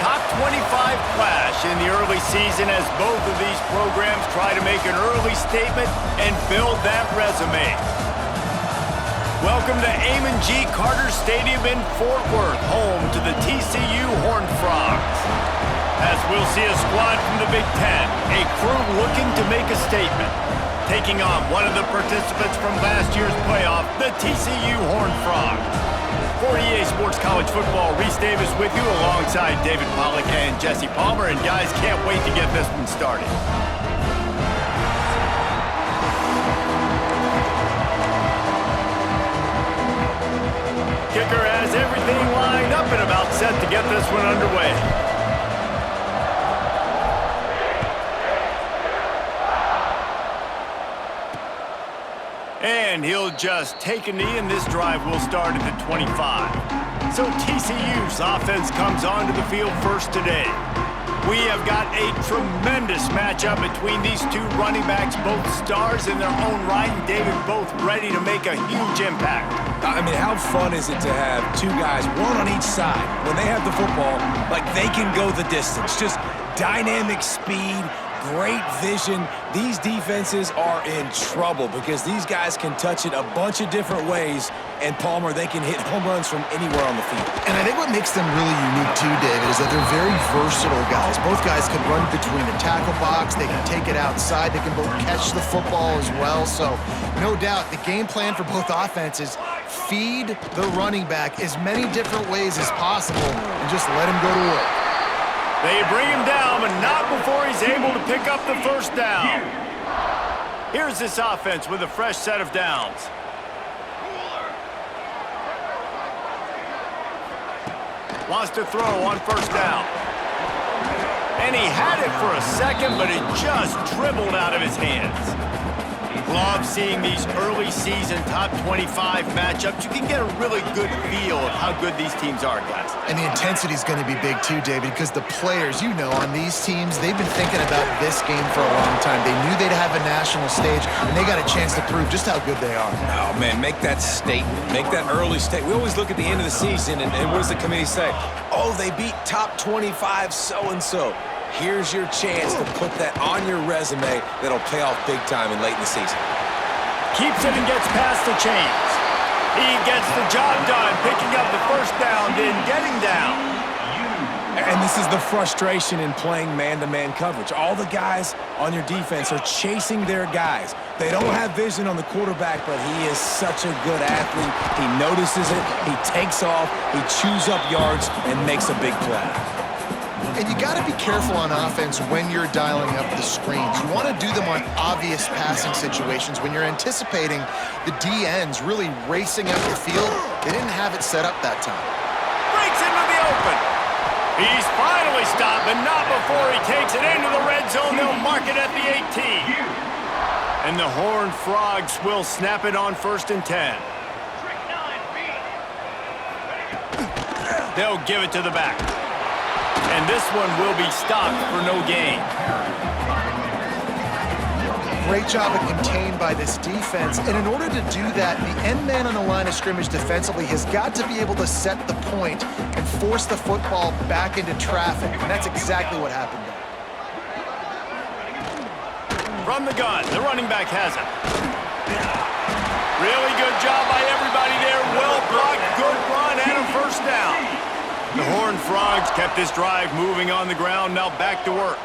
top 25 clash in the early season as both of these programs try to make an early statement and build that resume. Welcome to Amon G. Carter Stadium in Fort Worth, home to the TCU Horned Frogs. As we'll see a squad from the Big Ten, a crew looking to make a statement. Taking on one of the participants from last year's playoff, the TCU Horned Frogs. For EA Sports College Football, Reese Davis with you alongside David Pollack and Jesse Palmer. And guys, can't wait to get this one started. Kicker has everything lined up and about set to get this one underway. And he'll just take a knee, and this drive will start at the 25. So TCU's offense comes onto the field first today. We have got a tremendous matchup between these two running backs, both stars in their own right, and David both ready to make a huge impact. I mean, how fun is it to have two guys, one on each side, when they have the football, like they can go the distance. Just dynamic speed, great vision. These defenses are in trouble because these guys can touch it a bunch of different ways, and Palmer, they can hit home runs from anywhere on the field. And I think what makes them really unique too, David, is that they're very versatile guys. Both guys can run between the tackle box, they can take it outside, they can both catch the football as well. So no doubt the game plan for both offenses, feed the running back as many different ways as possible and just let him go to work. They bring him down, but not before he's able to pick up the first down. Here's this offense with a fresh set of downs. Wants to throw on first down. And he had it for a second, but it just dribbled out of his hands. Love seeing these early season top 25 matchups. You can get a really good feel of how good these teams are, guys. And the intensity is going to be big too, David, because the players, you know, on these teams, they've been thinking about this game for a long time. They knew they'd have a national stage, and they got a chance to prove just how good they are. Oh, man, make that statement. Make that early statement. We always look at the end of the season, and what does the committee say? Oh, they beat top 25 so-and-so. Here's your chance to put that on your resume that'll pay off big time and late in the season. Keeps it and gets past the chains. He gets the job done, picking up the first down, then getting down. And this is the frustration in playing man-to-man coverage. All the guys on your defense are chasing their guys. They don't have vision on the quarterback, but he is such a good athlete. He notices it, he takes off, he chews up yards, and makes a big play. And you got to be careful on offense when you're dialing up the screens. You want to do them on obvious passing situations. When you're anticipating the DNs really racing up the field, they didn't have it set up that time. Breaks into the open. He's finally stopped, but not before he takes it into the red zone. They'll mark it at the 18. And the Horned Frogs will snap it on 1st and 10. They'll give it to the back. And this one will be stopped for no gain. Great job of contained by this defense. And in order to do that, the end man on the line of scrimmage defensively has got to be able to set the point and force the football back into traffic. And that's exactly what happened there. From the gun, the running back has it. Really good job by everybody there. Well blocked, good run, and a first down. The Horned Frogs kept this drive moving on the ground, now back to work.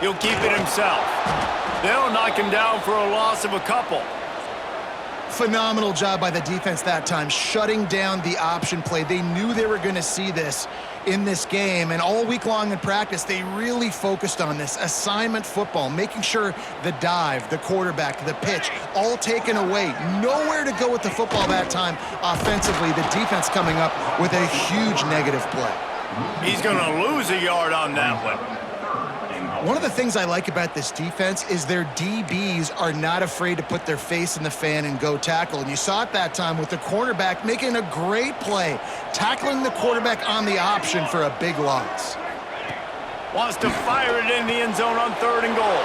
He'll keep it himself. They'll knock him down for a loss of a couple. Phenomenal job by the defense that time, shutting down the option play. They knew they were going to see this in this game, and all week long in practice, they really focused on this assignment football, making sure the dive, the quarterback, the pitch, all taken away. Nowhere to go with the football that time offensively. The defense coming up with a huge negative play. He's going to lose a yard on that one. One of the things I like about this defense is their DBs are not afraid to put their face in the fan and go tackle. And you saw it that time with the cornerback making a great play, tackling the quarterback on the option for a big loss. Wants to fire it in the end zone on 3rd and goal.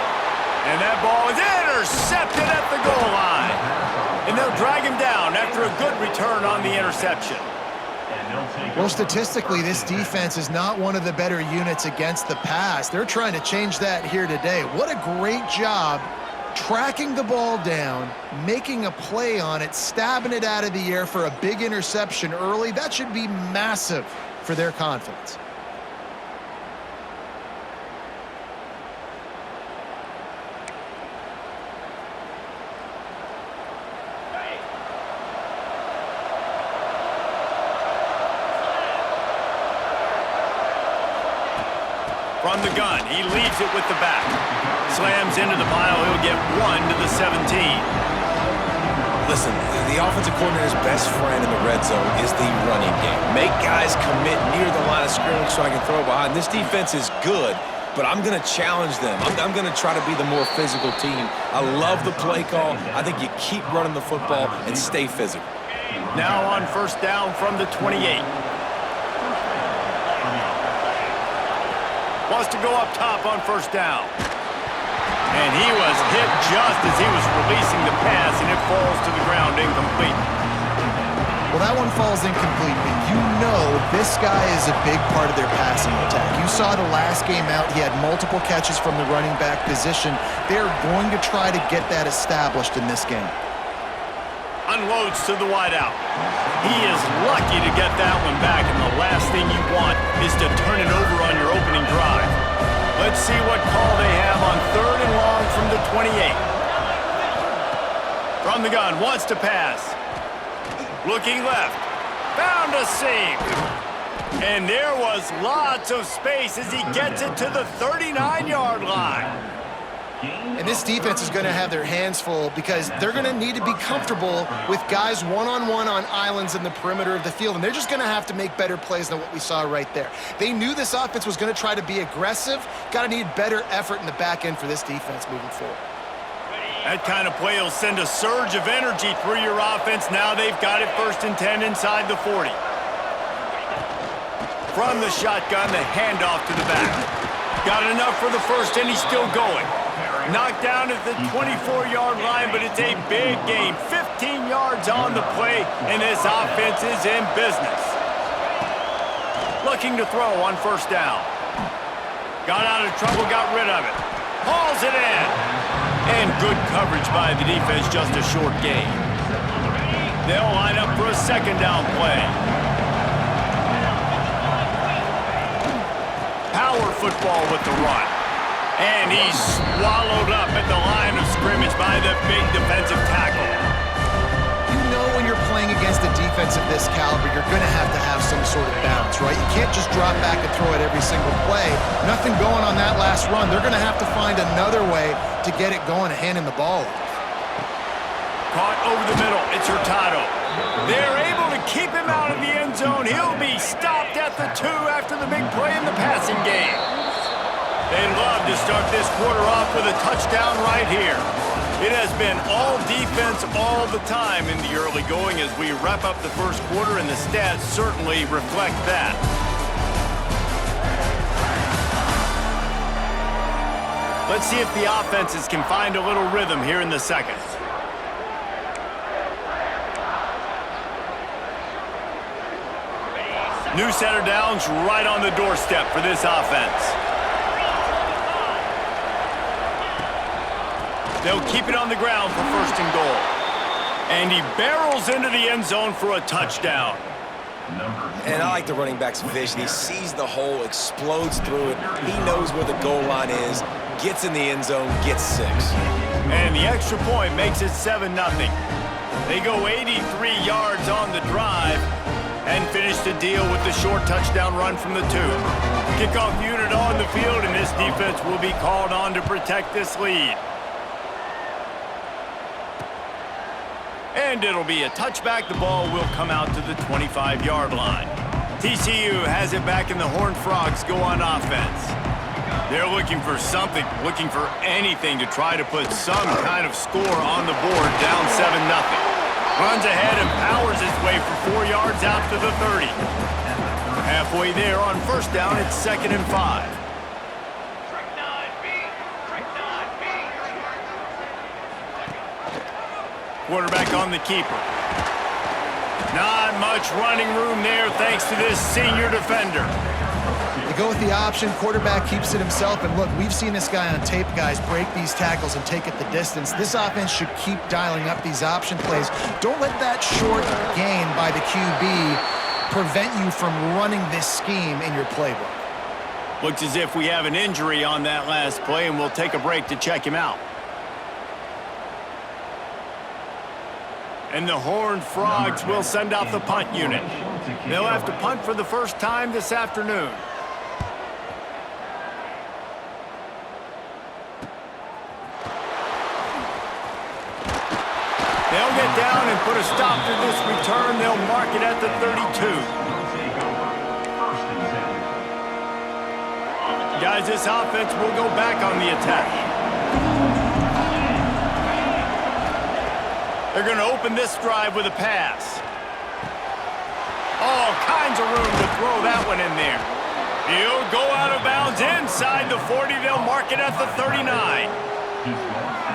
And that ball is intercepted at the goal line. And they'll drag him down after a good return on the interception. Well, statistically, this defense is not one of the better units against the pass. They're trying to change that here today. What a great job tracking the ball down, making a play on it, stabbing it out of the air for a big interception early. That should be massive for their confidence. From the gun, he leaves it with the back. Slams into the pile, he'll get 1 to the 17. Listen, the offensive coordinator's best friend in the red zone is the running game. Make guys commit near the line of scrimmage so I can throw behind. This defense is good, but I'm going to challenge them. I'm going to try to be the more physical team. I love the play call. I think you keep running the football and stay physical. Now on first down from the 28. Wants to go up top on first down. And he was hit just as he was releasing the pass, and it falls to the ground incomplete. Well, that one falls incomplete, but you know this guy is a big part of their passing attack. You saw the last game out, he had multiple catches from the running back position. They're going to try to get that established in this game. Unloads to the wideout. He is lucky to get that one back, and the last thing you want is to turn it over on your opening drive. Let's see what call they have on 3rd and long from the 28. From the gun, wants to pass. Looking left. Found a seam. And there was lots of space as he gets it to the 39-yard line. And this defense is going to have their hands full because they're going to need to be comfortable with guys one-on-one on islands in the perimeter of the field, and they're just going to have to make better plays than what we saw right there. They knew this offense was going to try to be aggressive. Got to need better effort in the back end for this defense moving forward. That kind of play will send a surge of energy through your offense. Now they've got it 1st and 10 inside the 40. From the shotgun, the handoff to the back. Got enough for the first, and he's still going. Knocked down at the 24-yard line, but it's a big gain. 15 yards on the play, and this offense is in business. Looking to throw on first down. Got out of trouble, got rid of it. Hauls it in. And good coverage by the defense, just a short gain. They'll line up for a 2nd down play. Power football with the run. And he's swallowed up at the line of scrimmage by the big defensive tackle. You know when you're playing against a defense of this caliber, you're going to have some sort of balance, right? You can't just drop back and throw it every single play. Nothing going on that last run. They're going to have to find another way to get it going and handing the ball. Caught over the middle. It's Hurtado. They're able to keep him out of the end zone. He'll be stopped at the 2 after the big play in the passing game. They'd love to start this quarter off with a touchdown right here. It has been all defense all the time in the early going as we wrap up the first quarter, and the stats certainly reflect that. Let's see if the offenses can find a little rhythm here in the second. New set of downs right on the doorstep for this offense. They'll keep it on the ground for 1st and goal. And he barrels into the end zone for a touchdown. And I like the running back's vision. He sees the hole, explodes through it. He knows where the goal line is, gets in the end zone, gets 6. And the extra point makes it 7-0. They go 83 yards on the drive and finish the deal with the short touchdown run from the 2. Kickoff unit on the field, and this defense will be called on to protect this lead. And it'll be a touchback. The ball will come out to the 25-yard line. TCU has it back, and the Horned Frogs go on offense. They're looking for something, looking for anything to try to put some kind of score on the board, down 7-0. Runs ahead and powers his way for 4 yards out to the 30. Halfway there on first down, it's 2nd and 5. Quarterback on the keeper. Not much running room there thanks to this senior defender. They go with the option. Quarterback keeps it himself. And look, we've seen this guy on tape, guys, break these tackles and take it the distance. This offense should keep dialing up these option plays. Don't let that short gain by the QB prevent you from running this scheme in your playbook. Looks as if we have an injury on that last play, and we'll take a break to check him out. And the Horned Frogs will send out the punt unit. They'll have to punt for the first time this afternoon. They'll get down and put a stop to this return. They'll mark it at the 32. Guys, this offense will go back on the attack. They're going to open this drive with a pass. All kinds of room to throw that one in there. He'll go out of bounds inside the 40. They'll mark it at the 39.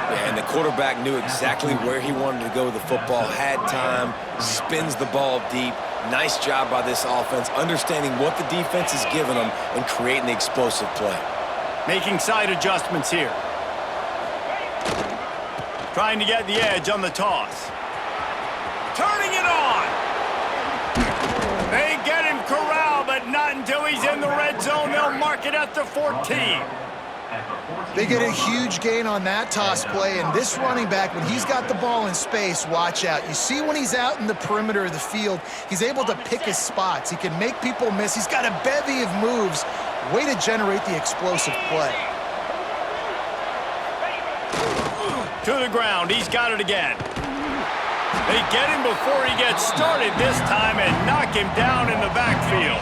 Yeah, and the quarterback knew exactly where he wanted to go with the football, had time, spins the ball deep. Nice job by this offense, understanding what the defense is giving them and creating the explosive play. Making side adjustments here. Trying to get the edge on the toss. Turning it on. They get him corralled, but not until he's in the red zone. They'll mark it at the 14. They get a huge gain on that toss play, and this running back, when he's got the ball in space, watch out. You see when he's out in the perimeter of the field, he's able to pick his spots. He can make people miss. He's got a bevy of moves. Way to generate the explosive play. To the ground. He's got it again. They get him before he gets started this time and knock him down in the backfield.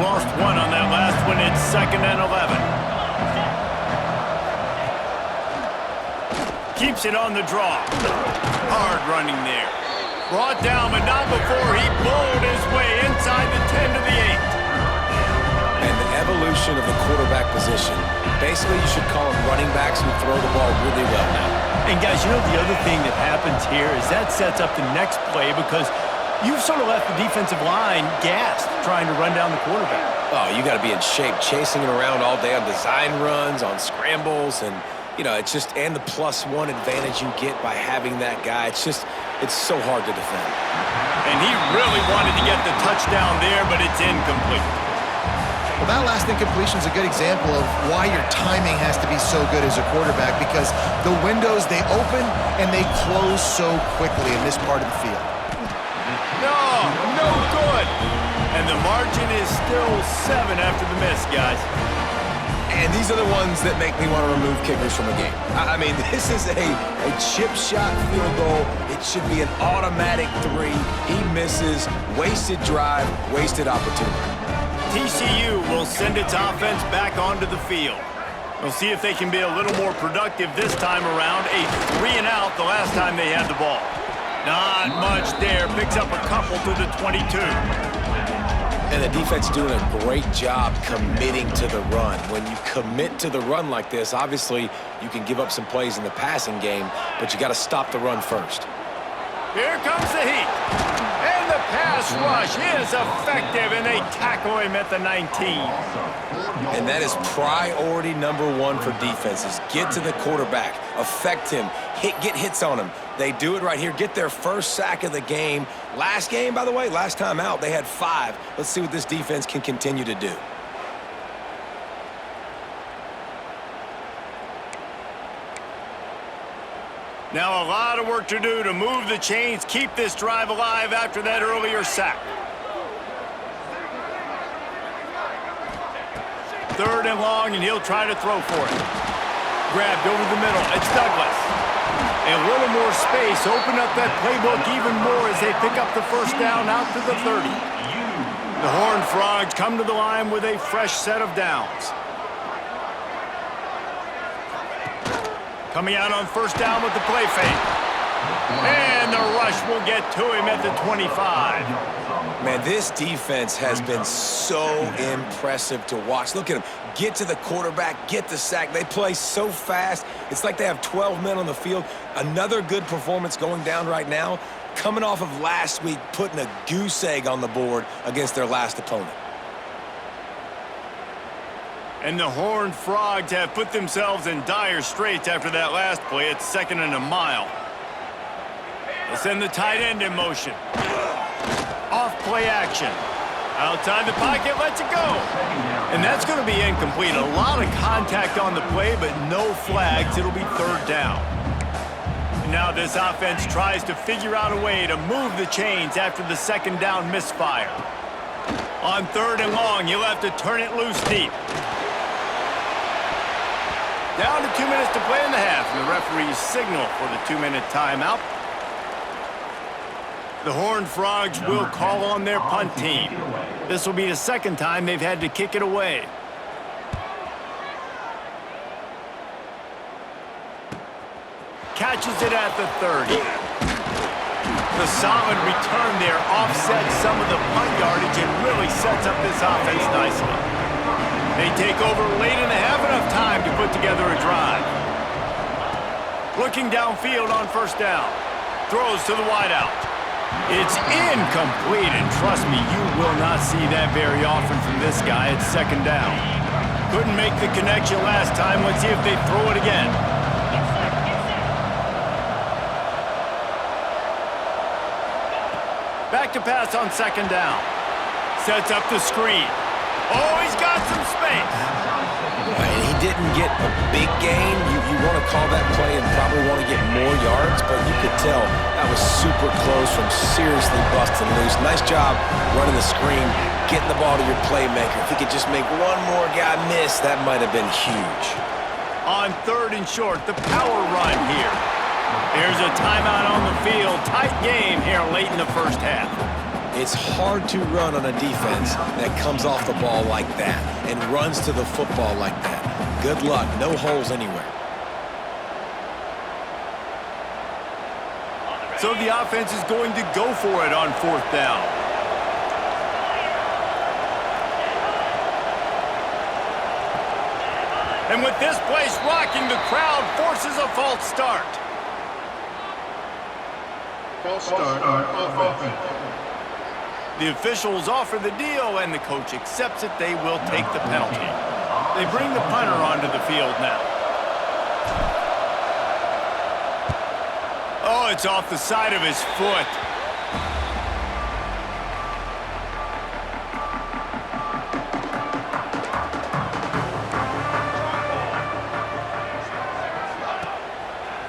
Lost one on that last one. It's 2nd and 11. Keeps it on the draw. Hard running there. Brought down, but not before he bowled his way inside the 10 to the 8. And the evolution of the quarterback position. Basically, you should call them running backs who throw the ball really well now. And guys, you know the other thing that happens here is that sets up the next play because you've sort of left the defensive line gassed trying to run down the quarterback. Oh, you got to be in shape, chasing it around all day on design runs, on scrambles, and you know, it's just, and the +1 advantage you get by having that guy. It's so hard to defend. And he really wanted to get the touchdown there, but it's incomplete. Well, that last incompletion is a good example of why your timing has to be so good as a quarterback, because the windows, they open and they close so quickly in this part of the field. No good. And the margin is still 7 after the miss, guys. And these are the ones that make me want to remove kickers from a game. I mean, this is a chip shot field goal. It should be an automatic 3. He misses. Wasted drive, wasted opportunity. TCU will send its offense back onto the field. We'll see if they can be a little more productive this time around. A 3-and-out the last time they had the ball. Not much there. Picks up a couple to the 22. And the defense doing a great job committing to the run. When you commit to the run like this, obviously you can give up some plays in the passing game, but you got to stop the run first. Here comes the heat. And the pass rush is effective, and they tackle him at the 19. And that is priority number 1 for defenses. Get to the quarterback, affect him, get hits on him. They do it right here, get their first sack of the game. Last game, by the way, last time out, they had 5. Let's see what this defense can continue to do. Now a lot of work to do to move the chains, keep this drive alive after that earlier sack. 3rd and long, and he'll try to throw for it. Grabbed over the middle. It's Douglas. A little more space. Open up that playbook even more as they pick up the first down out to the 30. The Horned Frogs come to the line with a fresh set of downs. Coming out on first down with the play fake. And the rush will get to him at the 25. Man, this defense has been so impressive to watch. Look at them. Get to the quarterback, get the sack. They play so fast. It's like they have 12 men on the field. Another good performance going down right now. coming off of last week putting a goose egg on the board against their last opponent. And the Horned Frogs have put themselves in dire straits after that last play. It's 2nd and a mile. They'll send the tight end in motion. Off play action. Outside the pocket, lets it go. And that's going to be incomplete. A lot of contact on the play, but no flags. It'll be 3rd down. And now this offense tries to figure out a way to move the chains after the 2nd down misfire. On 3rd and long, you'll have to turn it loose deep. Down to 2 minutes to play in the half, and the referees signal for the 2-minute timeout. The Horned Frogs will call on their punt team. This will be the 2nd time they've had to kick it away. Catches it at the 30. The solid return there offsets some of the punt yardage and really sets up this offense nicely. They take over late and have enough time to put together a drive. Looking downfield on 1st down. Throws to the wideout. It's incomplete, and trust me, you will not see that very often from this guy. It's 2nd down. Couldn't make the connection last time. Let's see if they throw it again. Back to pass on 2nd down. Sets up the screen. Oh, he's got some space. And he didn't get a big gain. You want to call that play and probably want to get more yards, but you could tell that was super close from seriously busting loose. Nice job running the screen, getting the ball to your playmaker. If he could just make one more guy miss, that might have been huge. On 3rd and short, the power run here. Here's a timeout on the field. Tight game here late in the 1st half. It's hard to run on a defense that comes off the ball like that and runs to the football like that. Good luck. No holes anywhere. So the offense is going to go for it on 4th down. And with this place rocking, the crowd forces a false start. False start on offense. The officials offer the deal, and the coach accepts it. They will take the penalty. They bring the punter onto the field now. Oh, it's off the side of his foot.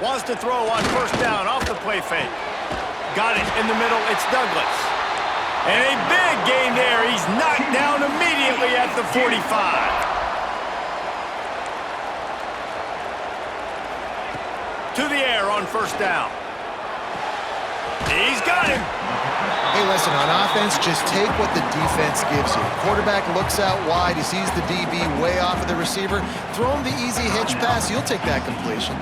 Wants to throw on 1st down off the play fake. Got it in the middle. It's Douglas. And a big gain there. He's knocked down immediately at the 45. To the air on 1st down. He's got him. Hey, listen, on offense, just take what the defense gives you. Quarterback looks out wide. He sees the DB way off of the receiver. Throw him the easy hitch pass. You'll take that completion.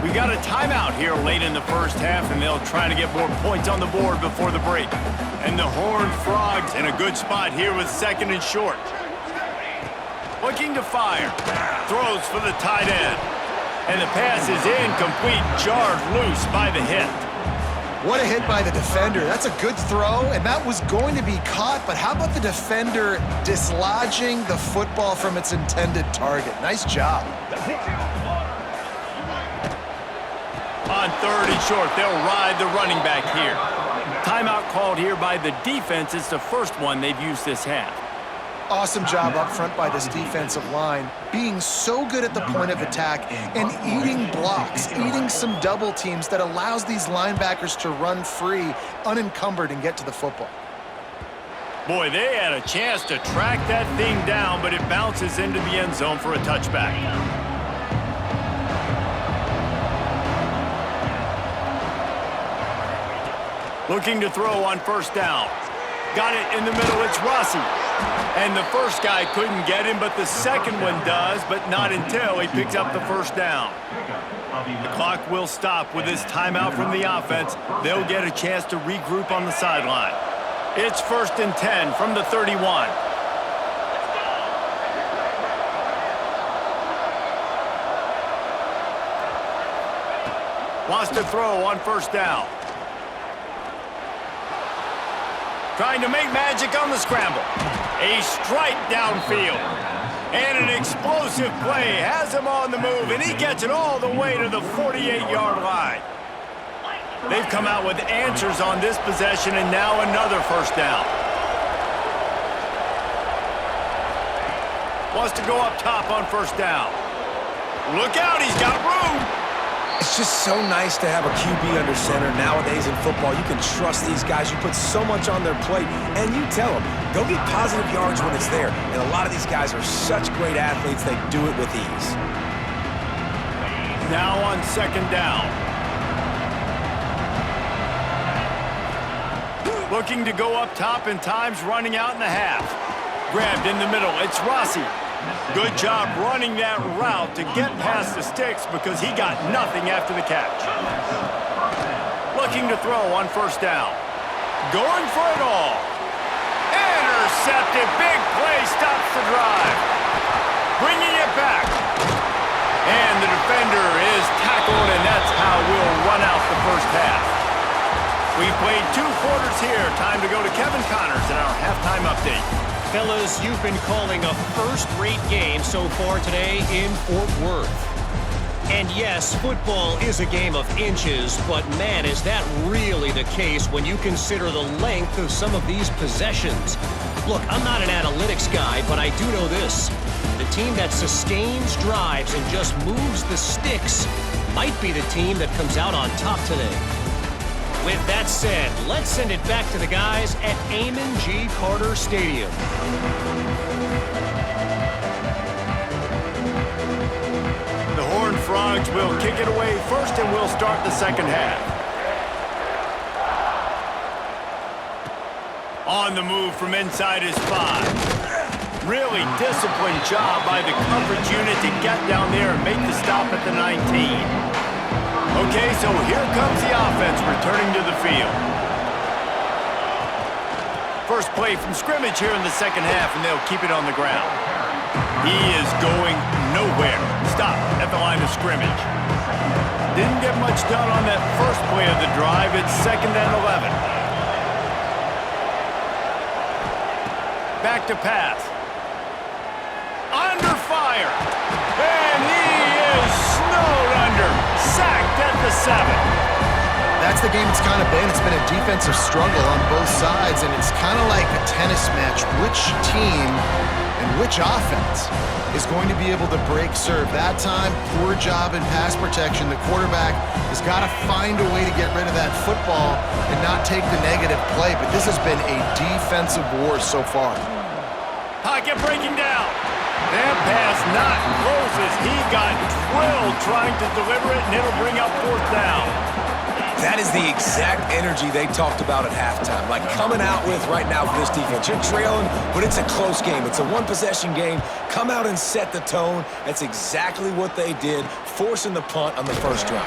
We got a timeout here late in the 1st half, and they'll try to get more points on the board before the break. And the Horned Frogs in a good spot here with 2nd and short. Looking to fire. Throws for the tight end. And the pass is incomplete, jarred loose by the hit. What a hit by the defender. That's a good throw, and that was going to be caught, but how about the defender dislodging the football from its intended target? Nice job. On 3rd and short, they'll ride the running back here. Timeout called here by the defense. It's the first one they've used this half. Awesome job up front by this defensive line, being so good at the point of attack and eating blocks, eating some double teams that allows these linebackers to run free, unencumbered, and get to the football. Boy, they had a chance to track that thing down, but it bounces into the end zone for a touchback. Looking to throw on 1st down. Got it in the middle, it's Rossi. And the first guy couldn't get him, but the second one does, but not until he picks up the 1st down. The clock will stop with this timeout from the offense. They'll get a chance to regroup on the sideline. It's 1st and 10 from the 31. Wants to throw on 1st down. Trying to make magic on the scramble. A strike downfield. And an explosive play has him on the move, and he gets it all the way to the 48-yard line. They've come out with answers on this possession, and now another first down. Wants to go up top on first down. Look out, he's got room. It's just so nice to have a QB under center. Nowadays in football, you can trust these guys. You put so much on their plate, and you tell them, go get positive yards when it's there. And a lot of these guys are such great athletes, they do it with ease. Now on second down. Looking to go up top, and time's running out in the half. Grabbed in the middle, it's Rossi. Good job running that route to get past the sticks because he got nothing after the catch. Looking to throw on first down. Going for it all. Intercepted. Big play stops the drive. Bringing it back. And the defender is tackled, and that's how we'll run out the first half. We've played 2 quarters here. Time to go to Kevin Connors in our halftime update. Fellas, you've been calling a first-rate game so far today in Fort Worth. And yes, football is a game of inches, but man, is that really the case when you consider the length of some of these possessions. Look, I'm not an analytics guy, but I do know this. The team that sustains drives and just moves the sticks might be the team that comes out on top today. With that said, let's send it back to the guys at Amon G. Carter Stadium. The Horned Frogs will kick it away first, and we'll start the second half. On the move from inside his 5. Really disciplined job by the coverage unit to get down there and make the stop at the 19. Okay, so here comes the offense returning to the field. First play from scrimmage here in the second half, and they'll keep it on the ground. He is going nowhere. Stop at the line of scrimmage. Didn't get much done on that first play of the drive. It's 2nd and 11. Back to pass. Under fire. And he is snowed under. Sacked at the 7. That's the game it's kind of been. It's been a defensive struggle on both sides, and it's kind of like a tennis match. Which team and which offense is going to be able to break serve? That time, poor job in pass protection. The quarterback has got to find a way to get rid of that football and not take the negative play, but this has been a defensive war so far. Pocket breaking down. That pass not close as he got drilled trying to deliver it, and it'll bring up 4th down. That is the exact energy they talked about at halftime. Like coming out with right now for this defense. You're trailing, but it's a close game. It's a one-possession game. Come out and set the tone. That's exactly what they did, forcing the punt on the first drive.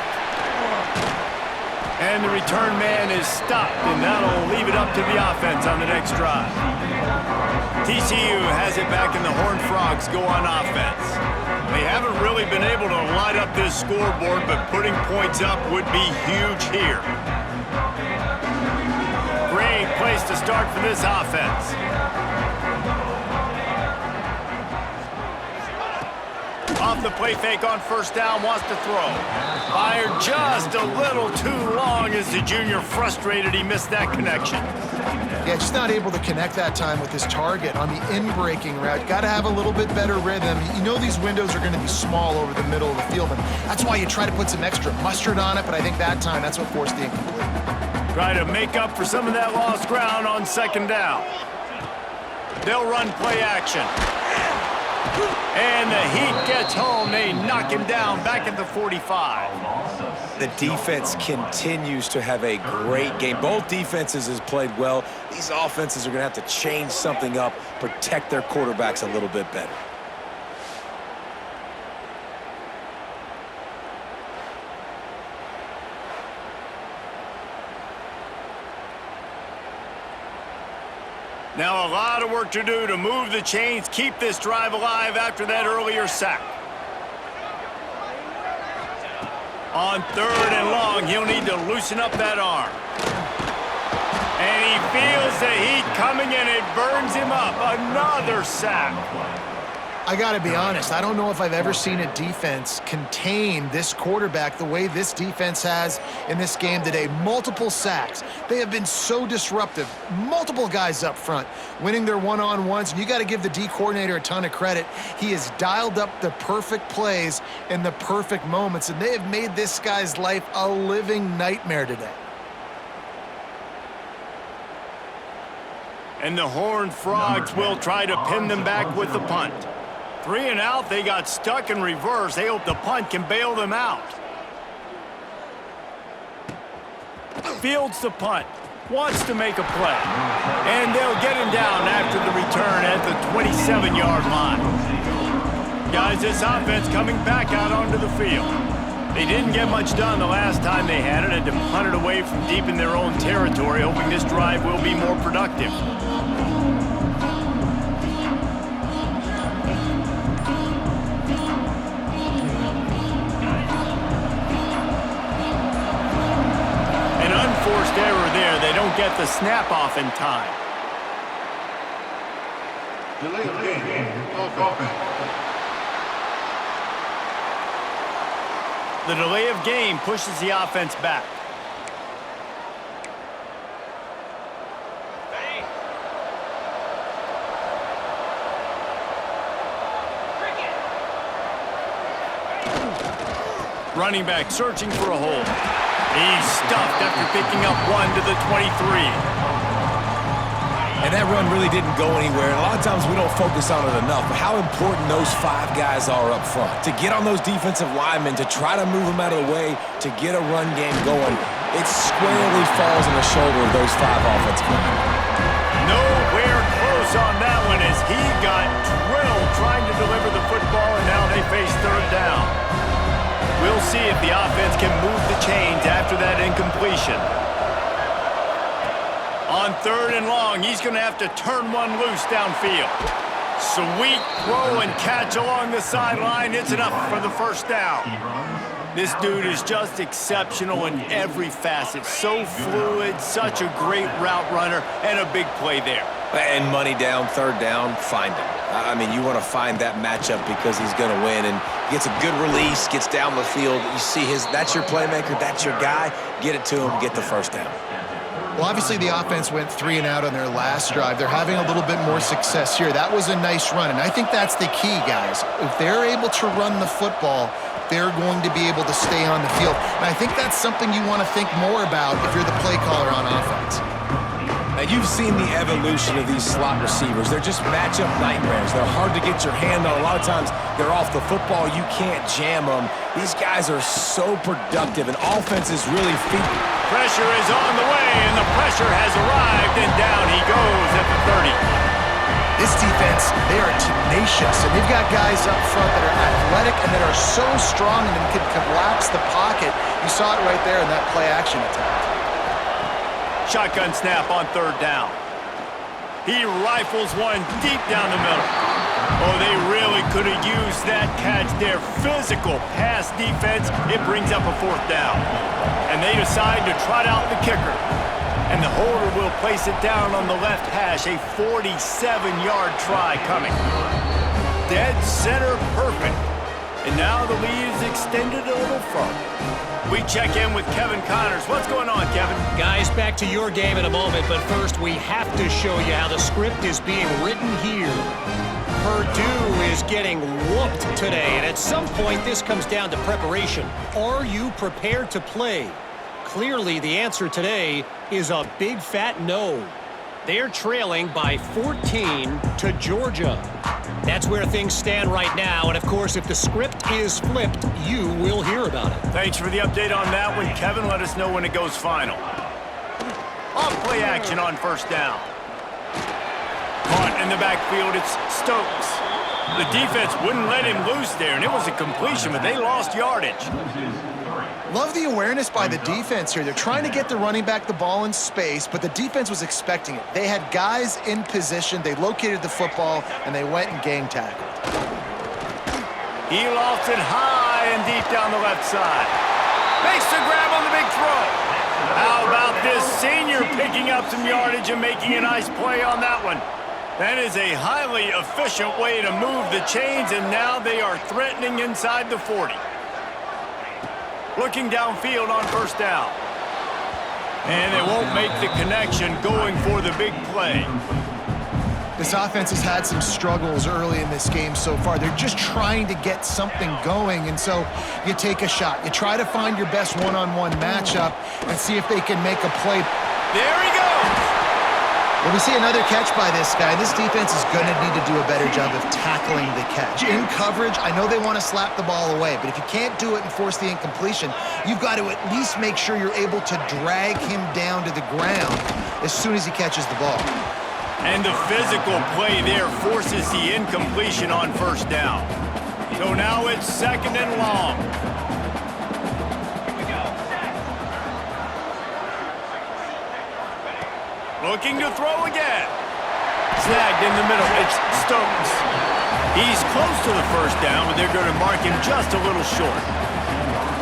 And the return man is stopped, and that'll leave it up to the offense on the next drive. TCU has it back, and the Horned Frogs go on offense. They haven't really been able to light up this scoreboard, but putting points up would be huge here. Great place to start for this offense. Off the play fake on first down, wants to throw. Fired just a little too long as the junior frustrated he missed that connection. Yeah, just not able to connect that time with his target on the in-breaking route. Got to have a little bit better rhythm. You know these windows are going to be small over the middle of the field, and that's why you try to put some extra mustard on it, but I think that time that's what forced the incomplete. Try to make up for some of that lost ground on second down. They'll run play action. And the Heat gets home. They knock him down back at the 45. The defense continues to have a great game. Both defenses has played well. These offenses are going to have to change something up, protect their quarterbacks a little bit better. Now a lot of work to do to move the chains, keep this drive alive after that earlier sack. On 3rd and long, he'll need to loosen up that arm. And he feels the heat coming and it burns him up. Another sack. I got to be honest, I don't know if I've ever seen a defense contain this quarterback the way this defense has in this game today. Multiple sacks. They have been so disruptive. Multiple guys up front winning their one-on-ones, and you got to give the D coordinator a ton of credit. He has dialed up the perfect plays in the perfect moments, and they have made this guy's life a living nightmare today. And the Horned Frogs will try to pin them back with the punt. 3 and out, they got stuck in reverse. They hope the punt can bail them out. Fields the punt. Wants to make a play. And they'll get him down after the return at the 27-yard line. Guys, this offense coming back out onto the field. They didn't get much done the last time they had it, and to punt it away from deep in their own territory, hoping this drive will be more productive. Forced error there. They don't get the snap off in time. Delay of game. Offense. The delay of game pushes the offense back. Running back searching for a hole. He's stuffed after picking up 1 to the 23. And that run really didn't go anywhere. And a lot of times we don't focus on it enough, but how important those 5 guys are up front. To get on those defensive linemen, to try to move them out of the way, to get a run game going, it squarely falls on the shoulder of those 5 offensive linemen. Nowhere close on that one as he got drilled trying to deliver the football, and now they face third down. We'll see if the offense can move the chains after that incompletion. On 3rd and long, he's going to have to turn one loose downfield. Sweet throw and catch along the sideline. It's enough for the first down. This dude is just exceptional in every facet. So fluid, such a great route runner, and a big play there. And money down, 3rd down, find him. I mean, you want to find that matchup because he's going to win, and gets a good release, gets down the field. You see that's your playmaker, that's your guy. Get it to him, get the first down. Well, obviously the offense went 3 and out on their last drive. They're having a little bit more success here. That was a nice run, and I think that's the key, guys. If they're able to run the football, they're going to be able to stay on the field. And I think that's something you want to think more about if you're the play caller on offense. And you've seen the evolution of these slot receivers. They're just matchup nightmares. They're hard to get your hand on. A lot of times they're off the football. You can't jam them. These guys are so productive, and offense is really feeding. Pressure is on the way, and the pressure has arrived, and down he goes at the 30. This defense, they are tenacious, and they've got guys up front that are athletic and that are so strong and can collapse the pocket. You saw it right there in that play-action attack. Shotgun snap on 3rd down. He rifles one deep down the middle. Oh, they really could have used that catch there. Physical pass defense. It brings up a 4th down. And they decide to trot out the kicker. And the holder will place it down on the left hash. A 47-yard try coming. Dead center perfect. And now the lead is extended a little further. We check in with Kevin Connors. What's going on, Kevin? Guys, back to your game in a moment, but first we have to show you how the script is being written here. Purdue is getting whooped today, and at some point this comes down to preparation. Are you prepared to play? Clearly the answer today is a big fat no. They're trailing by 14 to Georgia. That's where things stand right now, and of course, if the script is flipped, you will hear about it. Thanks for the update on that one, Kevin. Let us know when it goes final. Off play action on 1st down. Caught in the backfield, it's Stokes. The defense wouldn't let him loose there, and it was a completion, but they lost yardage. Love the awareness by the defense here. They're trying to get the running back the ball in space, but the defense was expecting it. They had guys in position, they located the football, and they went and gang tackled. He lofts it high and deep down the left side. Makes the grab on the big throw. How about this senior picking up some yardage and making a nice play on that one? That is a highly efficient way to move the chains, and now they are threatening inside the 40. Looking downfield on first down. And they won't make the connection going for the big play. This offense has had some struggles early in this game so far. They're just trying to get something going, and so you take a shot. You try to find your best one-on-one matchup and see if they can make a play. There he goes! Well, we see another catch by this guy. This defense is going to need to do a better job of tackling the catch. In coverage, I know they want to slap the ball away, but if you can't do it and force the incompletion, you've got to at least make sure you're able to drag him down to the ground as soon as he catches the ball. And the physical play there forces the incompletion on first down. So now it's second and long. Looking to throw again. Snagged in the middle. It's Stokes. He's close to the first down, but they're going to mark him just a little short.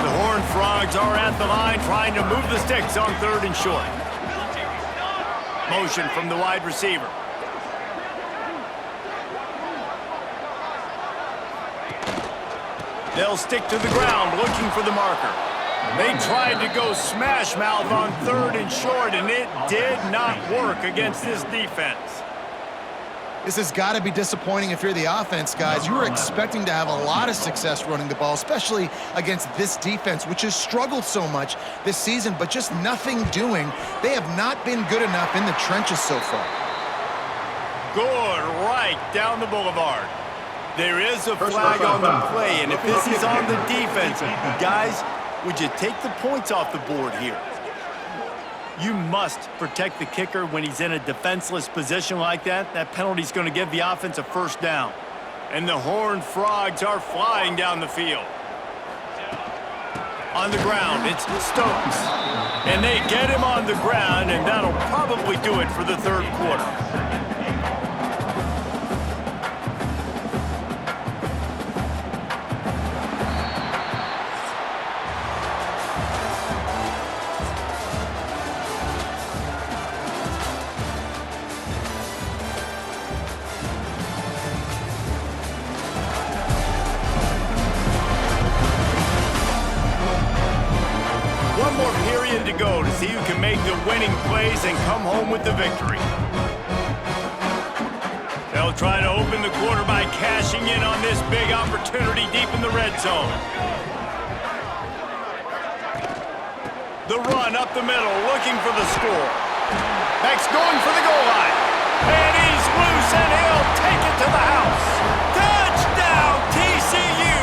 The Horned Frogs are at the line trying to move the sticks on third and short. Motion from the wide receiver. They'll stick to the ground looking for the marker. They tried to go smash mouth on third and short, and it did not work against this defense. This has got to be disappointing if you're the offense, guys. You were expecting to have a lot of success running the ball, especially against this defense, which has struggled so much this season, but just nothing doing. They have not been good enough in the trenches so far. Good right down the boulevard. There is a flag on the play, and if this is on the defense, guys, would you take the points off the board here? You must protect the kicker when he's in a defenseless position like that. That penalty's going to give the offense a first down. And the Horned Frogs are flying down the field. On the ground, it's Stokes. And they get him on the ground, and that'll probably do it for the third quarter. One more period to go to see who can make the winning plays and come home with the victory. They'll try to open the quarter by cashing in on this big opportunity deep in the red zone. The run up the middle, looking for the score. Beck's going for the goal line. And he's loose, and he'll take it to the house. Touchdown, TCU!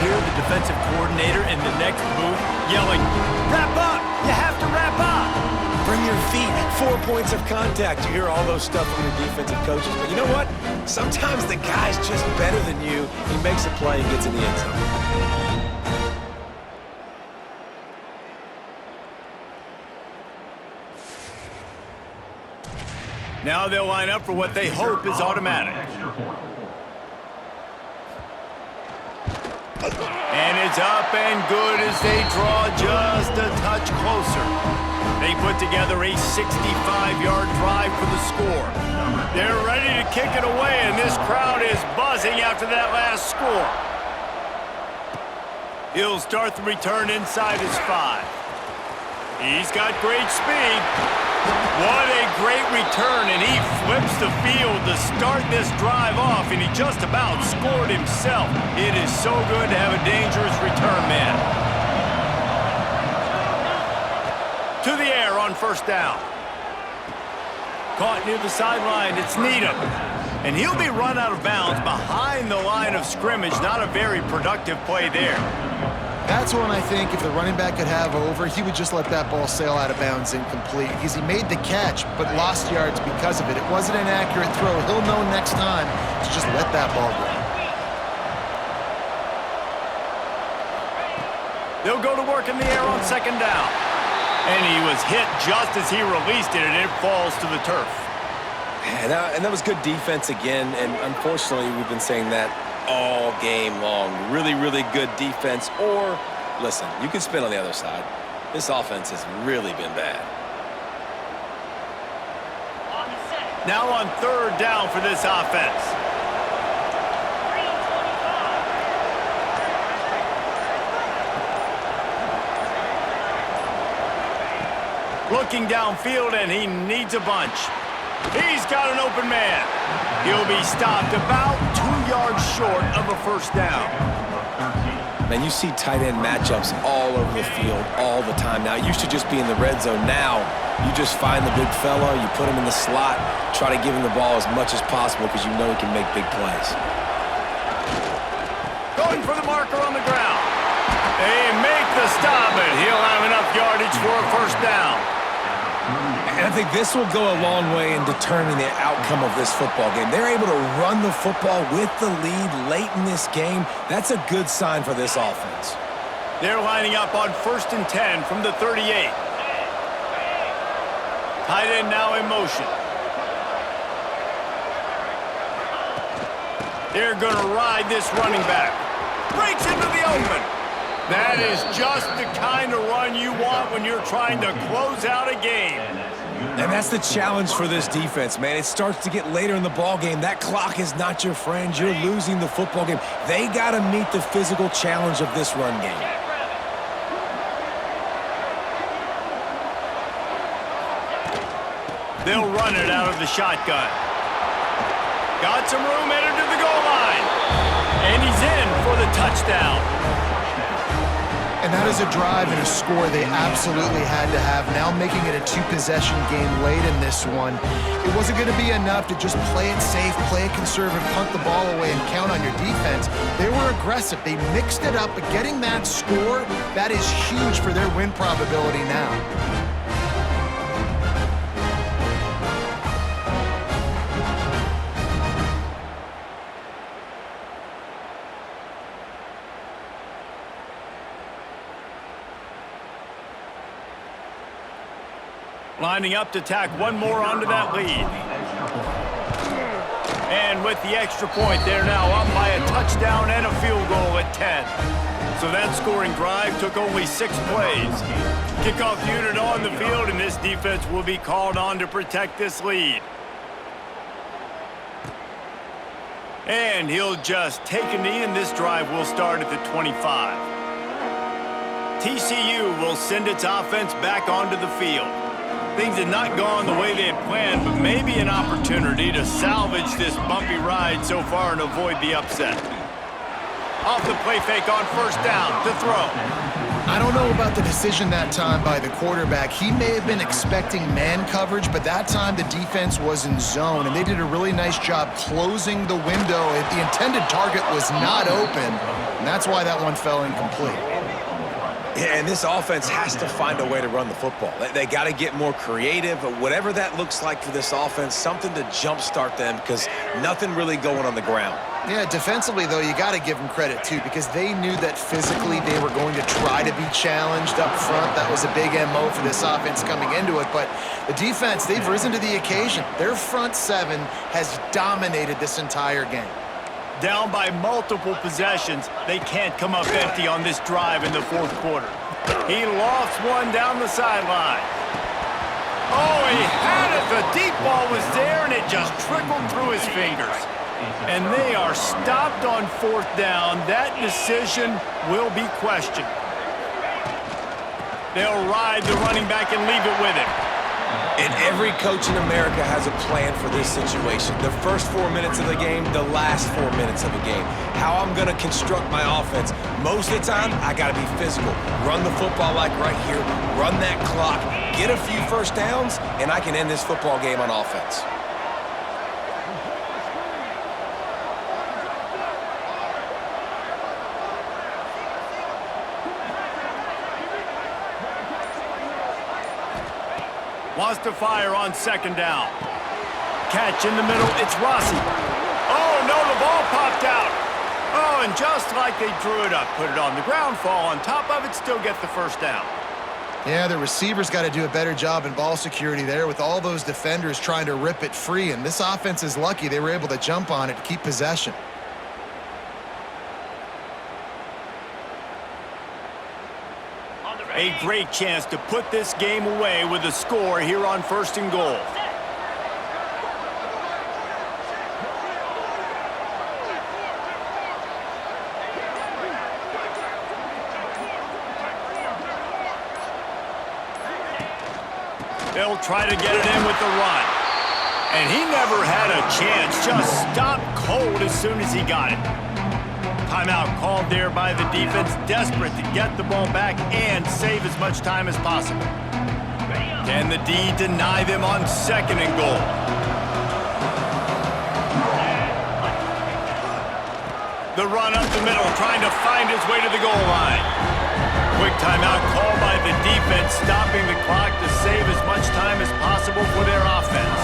hear the defensive coordinator in the next booth yelling, "Wrap up! You have to wrap up!" Bring your feet, 4 points of contact. You hear all those stuff from your defensive coaches. But you know what? Sometimes the guy's just better than you. He makes a play and gets in the end zone. Now they'll line up for what they hope is automatic. And it's up and good as they draw just a touch closer. They put together a 65-yard drive for the score. They're ready to kick it away, and this crowd is buzzing after that last score. He'll start the return inside his 5. He's got great speed. What a great return, and he flips the field to start this drive off, and he just about scored himself. It is so good to have a dangerous return man. To the air on first down. Caught near the sideline, it's Needham. And he'll be run out of bounds behind the line of scrimmage. Not a very productive play there. That's one I think if the running back could have over, he would just let that ball sail out of bounds incomplete because he made the catch but lost yards because of it. It wasn't an accurate throw. He'll know next time to just let that ball go. They'll go to work in the air on second down. And he was hit just as he released it, and it falls to the turf. And that was good defense again, and unfortunately we've been saying that all game long. Really, really good defense. Or, listen, you can spin on the other side. This offense has really been bad. Now on third down for this offense. Looking downfield, and he needs a bunch. He's got an open man. He'll be stopped about 2 yards short of a first down. Man, you see tight end matchups all over the field all the time now. It used to just be in the red zone. Now, you just find the big fella, you put him in the slot, try to give him the ball as much as possible because you know he can make big plays. Going for the marker on the ground. They make the stop, and he'll have enough yardage for a first down. And I think this will go a long way in determining the outcome of this football game. They're able to run the football with the lead late in this game. That's a good sign for this offense. They're lining up on 1st and 10 from the 38. Tight end now in motion. They're going to ride this running back. Breaks into the open. That is just the kind of run you want when you're trying to close out a game. And that's the challenge for this defense, man. It starts to get later in the ball game. That clock is not your friend. You're losing the football game. They got to meet the physical challenge of this run game. They'll run it out of the shotgun. Got some room, headed to the goal line. And he's in for the touchdown. And that is a drive and a score they absolutely had to have. Now making it a 2-possession game late in this one. It wasn't going to be enough to just play it safe, play it conservative, punt the ball away, and count on your defense. They were aggressive. They mixed it up, but getting that score, that is huge for their win probability now. Lining up to tack one more onto that lead. And with the extra point, they're now up by a touchdown and a field goal at 10. So that scoring drive took only 6 plays. Kickoff unit on the field, and this defense will be called on to protect this lead. And he'll just take a knee, and this drive will start at the 25. TCU will send its offense back onto the field. Things had not gone the way they had planned, but maybe an opportunity to salvage this bumpy ride so far and avoid the upset. Off the play fake on first down to throw. I don't know about the decision that time by the quarterback. He may have been expecting man coverage, but that time the defense was in zone, and they did a really nice job closing the window. The intended target was not open, and that's why that one fell incomplete. Yeah, and this offense has to find a way to run the football. They got to get more creative, but whatever that looks like for this offense, something to jumpstart them because nothing really going on the ground. Yeah, defensively, though, you got to give them credit, too, because they knew that physically they were going to try to be challenged up front. That was a big MO for this offense coming into it. But the defense, they've risen to the occasion. Their front seven has dominated this entire game. Down by multiple possessions, they can't come up empty on this drive in the fourth quarter. He lofts one down the sideline. Oh, he had it. The deep ball was there, and it just trickled through his fingers. And they are stopped on fourth down. That decision will be questioned. They'll ride the running back and leave it with him. And every coach in America has a plan for this situation. The first 4 minutes of the game, the last 4 minutes of the game. How I'm going to construct my offense. Most of the time, I got to be physical. Run the football like right here. Run that clock. Get a few first downs, and I can end this football game on offense. Wants to fire on second down. Catch in the middle, it's Rossi. Oh, no, the ball popped out. Oh, and just like they drew it up, put it on the ground, fall on top of it, still get the first down. Yeah, the receivers got to do a better job in ball security there with all those defenders trying to rip it free, and this offense is lucky they were able to jump on it to keep possession. A great chance to put this game away with a score here on first and goal. They'll try to get it in with the run. And he never had a chance, just stopped cold as soon as he got it. Timeout called there by the defense, desperate to get the ball back and save as much time as possible. Can the D deny them on second and goal? The run up the middle, trying to find his way to the goal line. Quick timeout called by the defense, stopping the clock to save as much time as possible for their offense.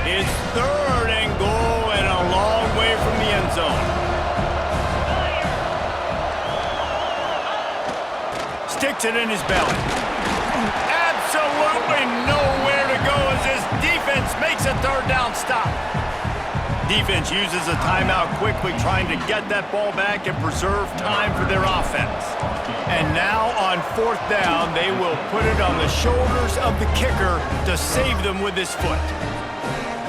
It's third and goal and a long way from the end zone. Sticks it in his belly. Absolutely nowhere to go as this defense makes a third down stop. Defense uses a timeout quickly, trying to get that ball back and preserve time for their offense. And now on fourth down, they will put it on the shoulders of the kicker to save them with his foot.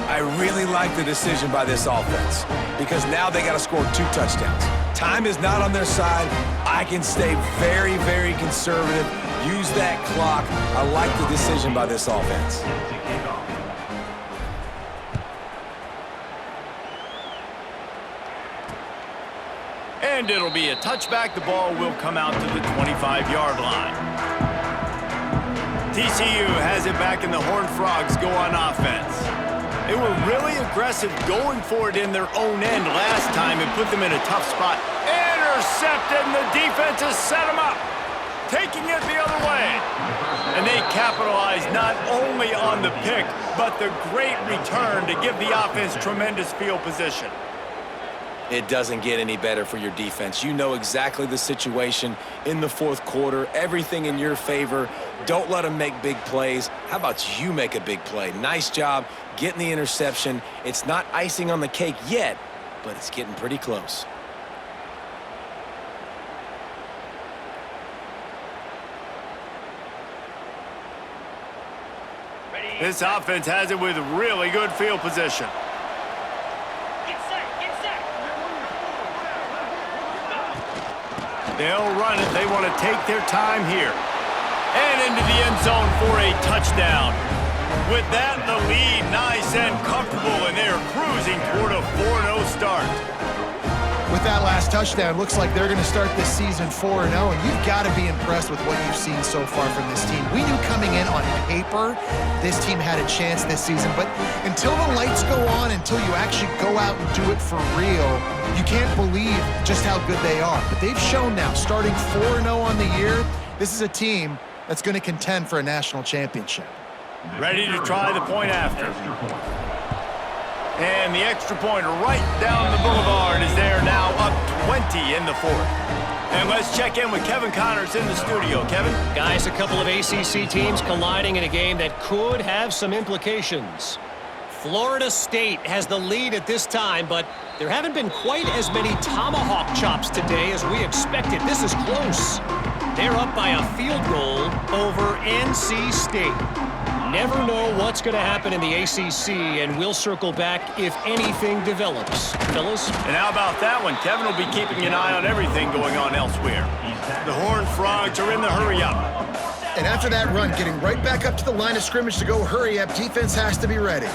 I really like the decision by this offense because now they got to score 2 touchdowns. Time is not on their side. I can stay very, very conservative, use that clock. I like the decision by this offense. And it'll be a touchback. The ball will come out to the 25-yard line. TCU has it back, and the Horned Frogs go on offense. They were really aggressive going for it in their own end last time and put them in a tough spot. Intercepted, and the defense has set them up, taking it the other way. And they capitalized not only on the pick, but the great return to give the offense tremendous field position. It doesn't get any better for your defense. You know exactly the situation in the fourth quarter, everything in your favor. Don't let them make big plays. How about you make a big play? Nice job getting the interception. It's not icing on the cake yet, but it's getting pretty close. This offense has it with really good field position. They'll run it. They want to take their time here. And into the end zone for a touchdown. With that, the lead nice and comfortable, and they're cruising toward a 4-0 start. With that last touchdown, looks like they're going to start this season 4-0, and you've got to be impressed with what you've seen so far from this team. We knew coming in on paper this team had a chance this season, but until the lights go on, until you actually go out and do it for real, you can't believe just how good they are. But they've shown now, starting 4-0 on the year, this is a team that's going to contend for a national championship. Ready to try the point after. And the extra point right down the boulevard is there now, up 20 in the fourth. And let's check in with Kevin Connors in the studio. Kevin? Guys, a couple of ACC teams colliding in a game that could have some implications. Florida State has the lead at this time, but there haven't been quite as many tomahawk chops today as we expected. This is close. They're up by a field goal over NC State. Never know what's going to happen in the ACC, and we'll circle back if anything develops. Fellas? And how about that one? Kevin will be keeping an eye on everything going on elsewhere. The Horned Frogs are in the hurry-up. And after that run, getting right back up to the line of scrimmage to go hurry up, defense has to be ready.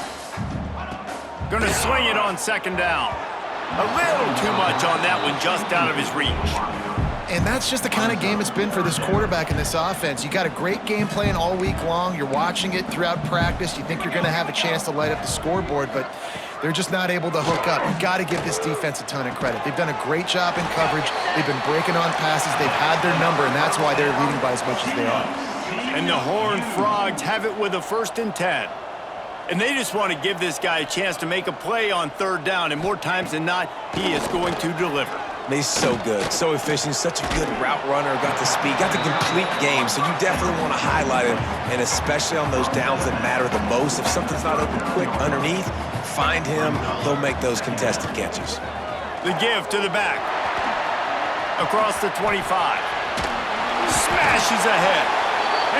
Going to swing it on second down. A little too much on that one, just out of his reach. And that's just the kind of game it's been for this quarterback in this offense. You got a great game plan all week long. You're watching it throughout practice. You think you're going to have a chance to light up the scoreboard, but they're just not able to hook up. You've got to give this defense a ton of credit. They've done a great job in coverage. They've been breaking on passes. They've had their number, and that's why they're leading by as much as they are. And the Horned Frogs have it with a 1st and 10. And they just want to give this guy a chance to make a play on third down, and more times than not, he is going to deliver. He's so good, so efficient, such a good route runner, got the speed, got the complete game, so you definitely want to highlight it, and especially on those downs that matter the most. If something's not open quick underneath, find him, he'll make those contested catches. The give to the back. Across the 25. Smashes ahead.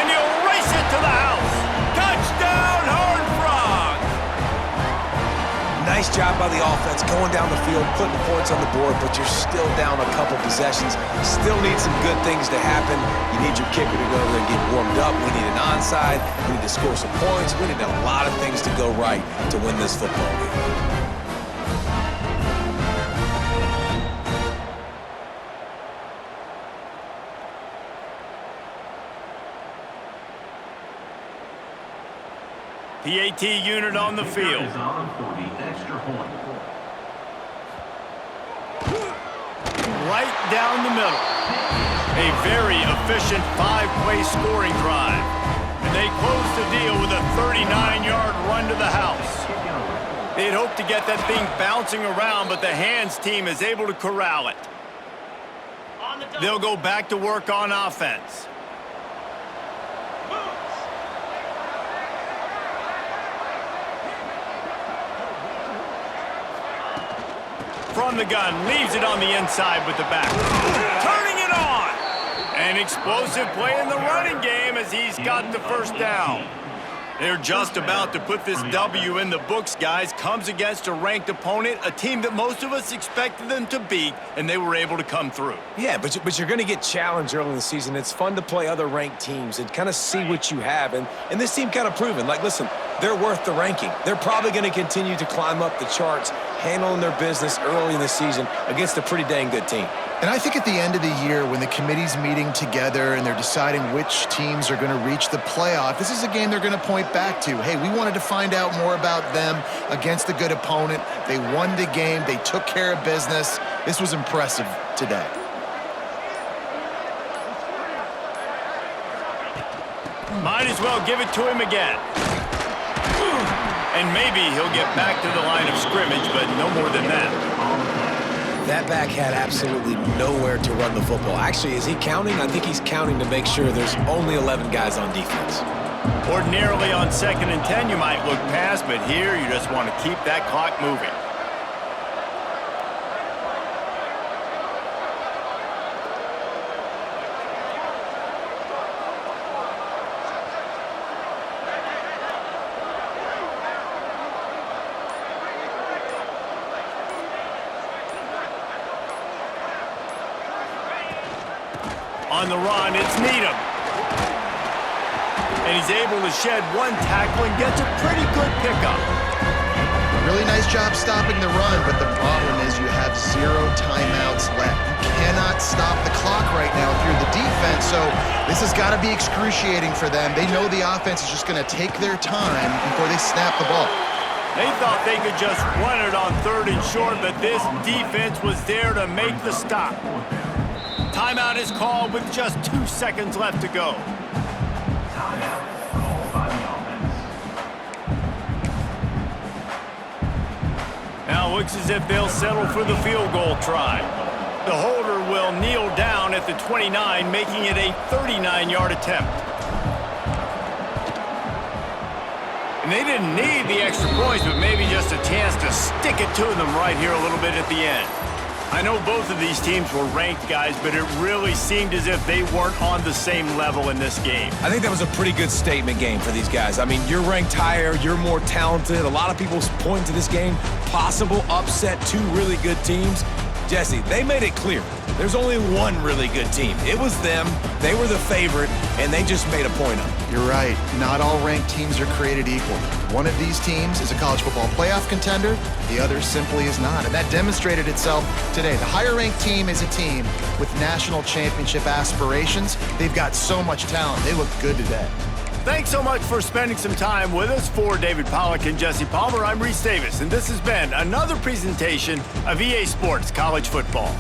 And he'll race it to the house. Touchdown, Horned Frogs! Nice job by the offense going down the field, putting points on the board, but you're still down a couple possessions. Still need some good things to happen. You need your kicker to go over there and get warmed up. We need an onside. We need to score some points. We need a lot of things to go right to win this football game. PAT unit on the field. Right down the middle. A very efficient 5-play scoring drive. And they close the deal with a 39-yard run to the house. They'd hoped to get that thing bouncing around, but the hands team is able to corral it. They'll go back to work on offense. From the gun, leaves it on the inside with the back. Turning it on! An explosive play in the running game as he's got the first down. They're just about to put this W in the books, guys. Comes against a ranked opponent, a team that most of us expected them to beat, and they were able to come through. Yeah, but you're going to get challenged early in the season. It's fun to play other ranked teams and kind of see what you have. And this team kind of proven, like, listen, they're worth the ranking. They're probably going to continue to climb up the charts, handling their business early in the season against a pretty dang good team. And I think at the end of the year, when the committee's meeting together and they're deciding which teams are going to reach the playoff, this is a game they're going to point back to. Hey, we wanted to find out more about them against a good opponent. They won the game. They took care of business. This was impressive today. Might as well give it to him again. And maybe he'll get back to the line of scrimmage, but no more than that. That back had absolutely nowhere to run the football. Actually, is he counting? I think he's counting to make sure there's only 11 guys on defense. Ordinarily on 2nd and 10, you might look past, but here you just want to keep that clock moving. On the run, it's Needham. And he's able to shed one tackle and gets a pretty good pickup. Really nice job stopping the run, but the problem is you have 0 timeouts left. You cannot stop the clock right now if you're the defense, so this has got to be excruciating for them. They know the offense is just going to take their time before they snap the ball. They thought they could just run it on 3rd and short, but this defense was there to make the stop. Timeout is called with just 2 seconds left to go. Now it looks as if they'll settle for the field goal try. The holder will kneel down at the 29, making it a 39-yard attempt. And they didn't need the extra points, but maybe just a chance to stick it to them right here a little bit at the end. I know both of these teams were ranked, guys, but it really seemed as if they weren't on the same level in this game. I think that was a pretty good statement game for these guys. I mean, you're ranked higher, you're more talented. A lot of people point to this game, possible upset, 2 really good teams. Jesse, they made it clear. There's only one really good team. It was them. They were the favorite, and they just made a point of it. You're right. Not all ranked teams are created equal. One of these teams is a college football playoff contender. The other simply is not, and that demonstrated itself today. The higher-ranked team is a team with national championship aspirations. They've got so much talent. They look good today. Thanks so much for spending some time with us. For David Pollack and Jesse Palmer, I'm Reese Davis, and this has been another presentation of EA Sports College Football.